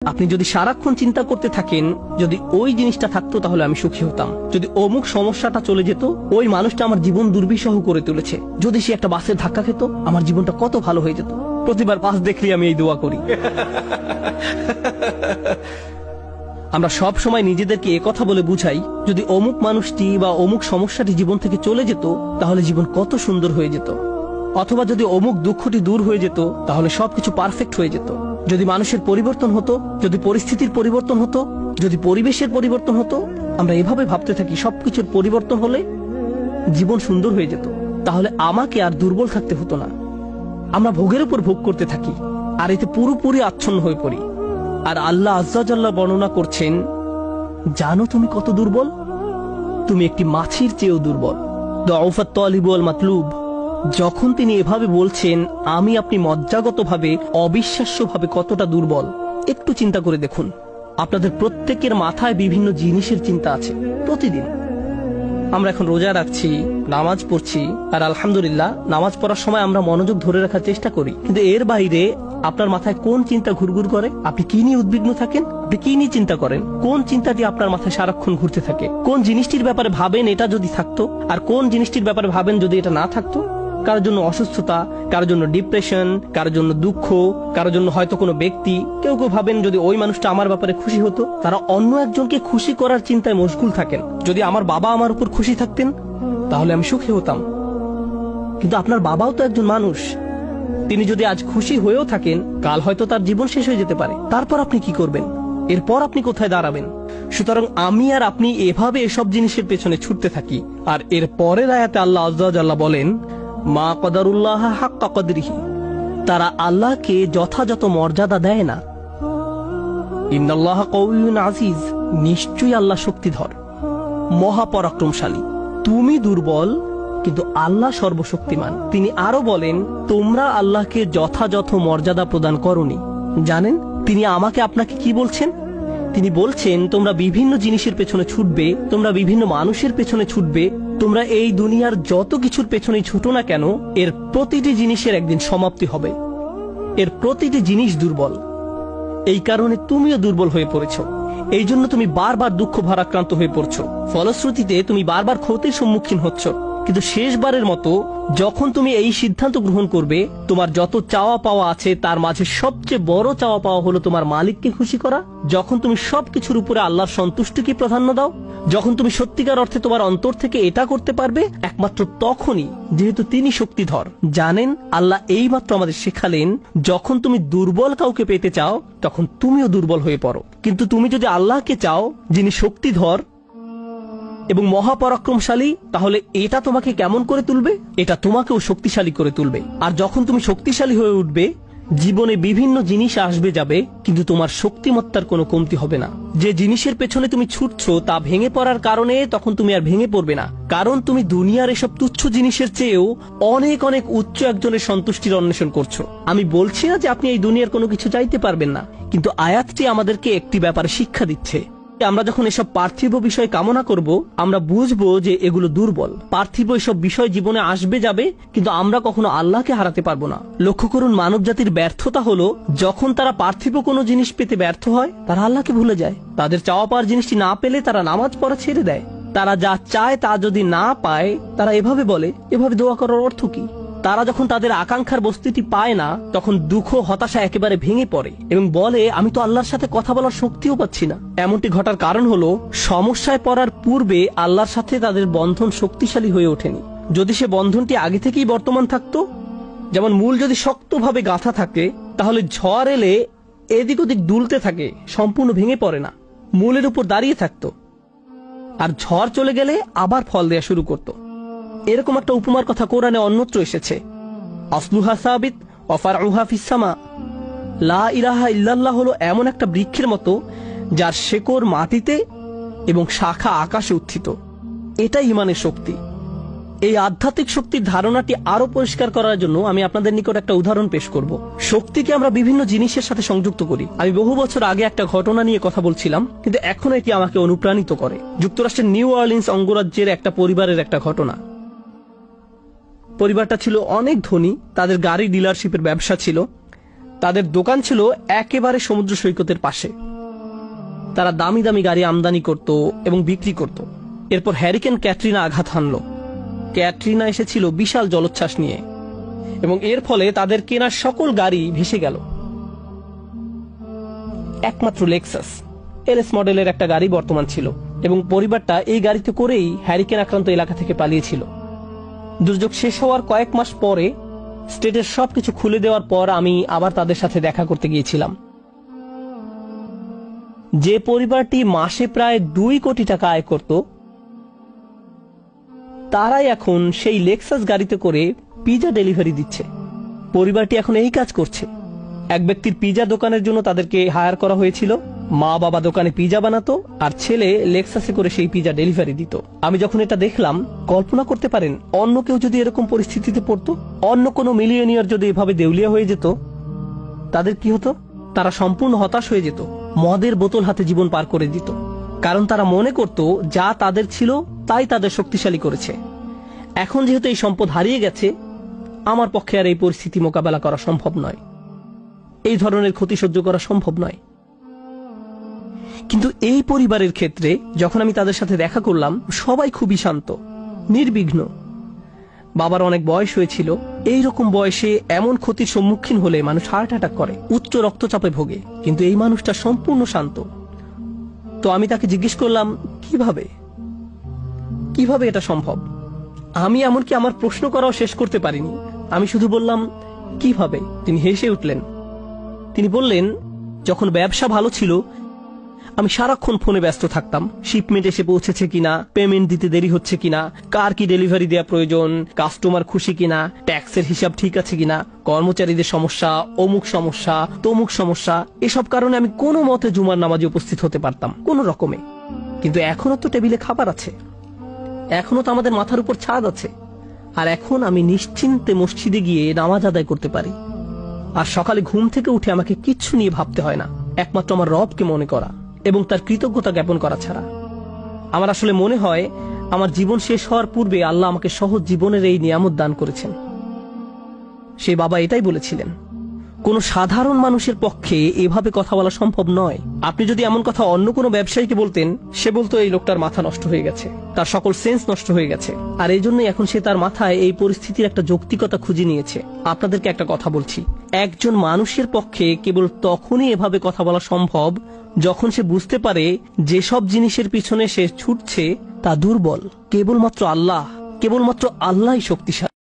আপনি যদি সারাক্ষণ চিন্তা করতে থাকেন যদি ওই জিনিসটা থাকতো তাহলে আমি সুখী হতাম, যদি অমুক সমস্যাটা চলে যেত, ওই মানুষটা আমার জীবন দুর্বিষহ করে তুলেছে, যদি সে একটা বাসের ধাক্কা খেত আমার জীবনটা কত ভালো হয়ে যেত। প্রতিবার বাস দেখলে আমি এই দোয়া করি। আমরা সব সময় নিজেদেরকে একথা বলে বুঝাই যদি অমুক মানুষটি বা অমুক সমস্যাটি জীবন থেকে চলে যেত তাহলে জীবন কত সুন্দর হয়ে যেত, অথবা যদি অমুক দুঃখটি দূর হয়ে যেত তাহলে সবকিছু পারফেক্ট হয়ে যেত। যদি মানুষের পরিবর্তন হতো, যদি পরিস্থিতির পরিবর্তন হতো, যদি পরিবেশের পরিবর্তন হতো, আমরা এভাবে ভাবতে থাকি সবকিছুর পরিবর্তন হলে জীবন সুন্দর হয়ে যেত, তাহলে আমাকে আর দুর্বল থাকতে হতো না। আমরা ভোগের উপর ভোগ করতে থাকি আর এতে পুরোপুরি আচ্ছন্ন হয়ে পড়ি। আর আল্লাহ আজ্জা জাল্লা বর্ণনা করছেন, জানো তুমি কত দুর্বল? তুমি একটি মাছির চেয়েও দুর্বল। দুআফাত তালিব ওয়াল মাতলুব। যখন তিনি এভাবে বলছেন আমি আপনি মজ্জাগতভাবে অবিশ্বাস্যভাবে কতটা দুর্বল, একটু চিন্তা করে দেখুন। আপনাদের প্রত্যেকের মাথায় বিভিন্ন জিনিসের চিন্তা আছে প্রতিদিন। আমরা এখন রোজা রাখছি, নামাজ পড়ছি, আর আলহামদুলিল্লাহ নামাজ পড়ার সময় আমরা মনোযোগ ধরে রাখার চেষ্টা করি, কিন্তু এর বাইরে আপনার মাথায় কোন চিন্তা ঘুরঘুর করে? আপনি কি নিয়ে উদ্বিগ্ন থাকেন? আপনি কি নিয়ে চিন্তা করেন? কোন চিন্তাটি আপনার মাথায় সারাক্ষণ ঘুরতে থাকে? কোন জিনিসটির ব্যাপারে ভাবেন এটা যদি থাকতো, আর কোন জিনিসটির ব্যাপারে ভাবেন যদি এটা না থাকতো? কারোর জন্য অসুস্থতা, কারোর জন্য ডিপ্রেশন, কারোর জন্য দুঃখ, কারোর জন্য হয়তো কোনো ব্যক্তি। কেউ কেউ ভাবেন যদি ওই মানুষটা আমার ব্যাপারে খুশি হতো। তারা অন্য একজনকে খুশি করার চিন্তায় মশগুল থাকেন। যদি আমার বাবা আমার উপর খুশি থাকতেন তাহলে আমি সুখী হতাম। কিন্তু আপনার বাবাও তো একজন মানুষ, তিনি যদি আজ খুশি হয়েও থাকেন কাল হয়তো তার জীবন শেষ হয়ে যেতে পারে। তারপর আপনি কি করবেন? এরপর আপনি কোথায় দাঁড়াবেন? সুতরাং আমি আর আপনি এভাবে এসব জিনিসের পেছনে ছুটতে থাকি। আর এর পরের আয়াতে আল্লাহ আজ্জা ওয়াজাল্লাহ বলেন, মা কদারুল্লাহ হাক্কা কদরিহি, তারা আল্লাহকে যথাযথ মর্যাদা দেয় না। ইন্নাল্লাহা কাউইয়ুন আজিজ, নিশ্চয়ই আল্লাহ শক্তিধর, মহাপরাক্রমশালী। তুমি দুর্বল কিন্তু আল্লাহ সর্বশক্তিমান। তিনি আরো বলেন, তোমরা আল্লাহকে যথাযথ মর্যাদা প্রদান করনি। জানেন তিনি আমাকে আপনাকে কি বলছেন? তিনি বলছেন তোমরা বিভিন্ন জিনিসের পেছনে ছুটবে, তোমরা বিভিন্ন মানুষের পেছনে ছুটবে, তোমরা এই দুনিয়ার যত কিছুর পেছনেই ছুটো না কেন এর প্রতিটি জিনিসের একদিন সমাপ্তি হবে। এর প্রতিটি জিনিস দুর্বল। এই কারণে তুমিও দুর্বল হয়ে পড়েছো। এই জন্য তুমি বারবার দুঃখ ভারাক্রান্ত হয়ে পড়ছো। ফলশ্রুতিতে তুমি বারবার ক্ষতির সম্মুখীন হচ্ছ। কিন্তু শেষবারের মতো যখন তুমি এই সিদ্ধান্ত গ্রহণ করবে তোমার যত চাওয়া পাওয়া আছে তার মাঝে সবচেয়ে বড় চাওয়া পাওয়া হলো তোমার মালিককে খুশি করা, যখন তুমি সবকিছুর উপরে আল্লাহর সন্তুষ্টিকে প্রাধান্য দাও, যখন তুমি সত্যিকার অর্থে তোমার অন্তর থেকে এটা করতে পারবে, একমাত্র তখনই, যেহেতু তিনি শক্তিধর। জানেন আল্লাহ এইমাত্র আমাদের শেখালেন যখন তুমি দুর্বল কাউকে পেতে চাও তখন তুমিও দুর্বল হয়ে পড়ো, কিন্তু তুমি যদি আল্লাহকে চাও যিনি শক্তিধর এবং মহাপরাক্রমশালী, তাহলে এটা তোমাকে কেমন করে তুলবে? এটা তোমাকেও শক্তিশালী করে তুলবে। আর যখন তুমি শক্তিশালী হয়ে উঠবে জীবনে বিভিন্ন জিনিস আসবে যাবে, কিন্তু তোমার শক্তিমত্তার কোনো কমতি হবে না। যে জিনিসের পেছনে তুমি ছুটছো তা ভেঙে পড়ার কারণে তখন তুমি আর ভেঙে পড়বে না, কারণ তুমি দুনিয়ার এসব তুচ্ছ জিনিসের চেয়েও অনেক অনেক উচ্চ একজনের সন্তুষ্টির অন্বেষণ করছো। আমি বলছি না যে আপনি এই দুনিয়ার কোনো কিছু চাইতে পারবেন না, কিন্তু আয়াতটি আমাদেরকে একটি ব্যাপারে শিক্ষা দিচ্ছে। আমরা যখন এসব পার্থিব বিষয় কামনা করব আমরা বুঝবো যে এগুলো দুর্বল। পার্থিব এসব বিষয় জীবনে আসবে যাবে, কিন্তু আমরা কখনো আল্লাহকে হারাতে পারবো না। লক্ষ্য করুন, মানব জাতির ব্যর্থতা হলো যখন তারা পার্থিব কোনো জিনিস পেতে ব্যর্থ হয় তারা আল্লাহকে ভুলে যায়। তাদের চাওয়া পাওয়ার জিনিসটি না পেলে তারা নামাজ পড়া ছেড়ে দেয়। তারা যা চায় তা যদি না পায় তারা এভাবে বলে, এভাবে দোয়া করার অর্থ কি? তারা যখন তাদের আকাঙ্ক্ষার বস্তুটি পায় না তখন দুঃখ হতাশা একেবারে ভেঙে পড়ে এবং বলে আমি তো আল্লাহর সাথে কথা বলার শক্তিও পাচ্ছি না। এমনটি ঘটার কারণ হলো সমস্যায় পড়ার পূর্বে আল্লাহর সাথে তাদের বন্ধন শক্তিশালী হয়ে ওঠেনি। যদি সে বন্ধনটি আগে থেকেই বর্তমান থাকতো, যেমন মূল যদি শক্তভাবে গাঁথা থাকে তাহলে ঝড় এলে এদিক ওদিক দুলতে থাকে, সম্পূর্ণ ভেঙে পড়ে না, মূলের উপর দাঁড়িয়ে থাকতো। আর ঝড় চলে গেলে আবার ফল দেয়া শুরু করতো। এরকম একটা উপমার কথা কোরআনে অন্যত্র এসেছে, আসলুহা সাবিত ওয়া ফারউহা ফিস সামা। লা ইলাহা ইল্লাল্লাহ হলো এমন একটা বৃক্ষের মতো যার শেকড় মাটিতে এবং শাখা আকাশে উত্থিত। এটাই ঈমানের শক্তি। এই আধ্যাত্মিক শক্তির ধারণাটি আরো পরিষ্কার করার জন্য আমি আপনাদের নিকট একটা উদাহরণ পেশ করব। শক্তিকে আমরা বিভিন্ন জিনিসের সাথে সংযুক্ত করি। আমি বহু বছর আগে একটা ঘটনা নিয়ে কথা বলছিলাম, কিন্তু এখন এটি আমাকে অনুপ্রাণিত করে। যুক্তরাষ্ট্রের নিউ অরলিন্স অঙ্গরাজ্যের একটা পরিবারের একটা ঘটনা। পরিবারটা ছিল অনেক ধনী, তাদের গাড়ি ডিলারশিপের ব্যবসা ছিল। তাদের দোকান ছিল একেবারে সমুদ্র সৈকতের পাশে। তারা দামি দামি গাড়ি আমদানি করত এবং বিক্রি করত। এরপর হ্যারিকেন ক্যাটরিনা আঘাত হানল। ক্যাটরিনা এসেছিল বিশাল জলোচ্ছ্বাস নিয়ে এবং এর ফলে তাদের কেনা সকল গাড়ি ভেসে গেল। একমাত্র লেক্সাস এলএস মডেলের একটা গাড়ি বর্তমান ছিল এবং পরিবারটা এই গাড়িতে করেই হ্যারিকেন আক্রান্ত এলাকা থেকে পালিয়েছিল। দুর্যোগ শেষ হওয়ার কয়েক মাস পরে স্টেটের সবকিছু খুলে দেওয়ার পর আমি আবার তাদের সাথে দেখা করতে গিয়েছিলাম। যে পরিবারটি মাসে প্রায় 2 কোটি টাকা আয় করত, তারাই এখন সেই লেক্সাস গাড়িতে করে পিজা ডেলিভারি দিচ্ছে। পরিবারটি এখন এই কাজ করছে। এক ব্যক্তির পিজা দোকানের জন্য তাদেরকে হায়ার করা হয়েছিল। মা বাবা দোকানে পিজা বানাতো আর ছেলে লেক্সাসে করে সেই পিজা ডেলিভারি দিত। আমি যখন এটা দেখলাম, কল্পনা করতে পারেন অন্য কেউ যদি এরকম পরিস্থিতিতে পড়তো, অন্য কোনো মিলিয়নিয়ার যদি এভাবে দেউলিয়া হয়ে যেত, তাদের কি হতো? তারা সম্পূর্ণ হতাশ হয়ে যেত, মদের বোতল হাতে জীবন পার করে দিত। কারণ তারা মনে করত যা তাদের ছিল তাই তাদের শক্তিশালী করেছে। এখন যেহেতু এই সম্পদ হারিয়ে গেছে, আমার পক্ষে আর এই পরিস্থিতি মোকাবেলা করা সম্ভব নয়, এই ধরনের ক্ষতি সহ্য করা সম্ভব নয়। কিন্তু এই পরিবারের ক্ষেত্রে যখন আমি তাদের সাথে দেখা করলাম, সবাই খুবই শান্ত, নির্বিঘ্ন। বাবার অনেক বয়স হয়েছিল। এইরকম বয়সে এমন ক্ষতির সম্মুখীন হলে মানুষ হার্ট অ্যাটাক করে, উচ্চ রক্তচাপে ভোগে, কিন্তু এই মানুষটা সম্পূর্ণ শান্ত। তো আমি তাকে জিজ্ঞেস করলাম, কিভাবে এটা সম্ভব? আমি এমনকি আমার প্রশ্ন করাও শেষ করতে পারিনি। আমি শুধু বললাম, কিভাবে? তিনি হেসে উঠলেন। তিনি বললেন, যখন ব্যবসা ভালো ছিল আমি সারাক্ষণ ফোনে ব্যস্ত থাকতাম। শিপমেন্ট এসে পৌঁছেছে কিনা, পেমেন্ট দিতে দেরি হচ্ছে কিনা, কার কি ডেলিভারি দেওয়া প্রয়োজন, কাস্টমার খুশি কিনা, ট্যাক্সের হিসাব ঠিক আছে কিনা, কর্মচারীদের সমস্যা, অমুক সমস্যা, তমুক সমস্যা। এসব কারণে আমি কোনো মতে জুমার নামাজে উপস্থিত হতে পারতাম কোনো রকমে। কিন্তু এখনো তো টেবিলে খাবার আছে, এখনো তো আমাদের মাথার উপর ছাদ আছে, আর এখন আমি নিশ্চিন্তে মসজিদে গিয়ে নামাজ আদায় করতে পারি। আর সকালে ঘুম থেকে উঠে আমাকে কিচ্ছু নিয়ে ভাবতে হয় না, একমাত্র আমার রবকে মনে করা এবং তার কৃতজ্ঞতা জ্ঞাপন করা ছাড়া। আমার আসলে মনে হয় আমার জীবন শেষ হওয়ার পূর্বে আল্লাহ আমাকে সহজ জীবনের এই নিয়ামত দান করেছেন। সেই বাবা এটাই বলেছিলেন, কোন সাধারণ মানুষের পক্ষে এভাবে কথা বলা সম্ভব নয়। আপনি যদি এমন কথা অন্য কোনো ব্যবসায়ীকে বলতেন, সে বলতো এই লোকটার মাথা নষ্ট হয়ে গেছে, তার সকল সেন্স নষ্ট হয়ে গেছে। আর এই জন্যই এখন সে তার মাথায় এই পরিস্থিতির একটা যৌক্তিকতা খুঁজে নিয়েছে। আপনাদেরকে একটা কথা বলছি, একজন মানুষের পক্ষে কেবল তখনই এভাবে কথা বলা সম্ভব যখন সে বুঝতে পারে যেসব জিনিসের পিছনে সে ছুটছে তা দুর্বল। কেবলমাত্র আল্লাহই শক্তিশালী।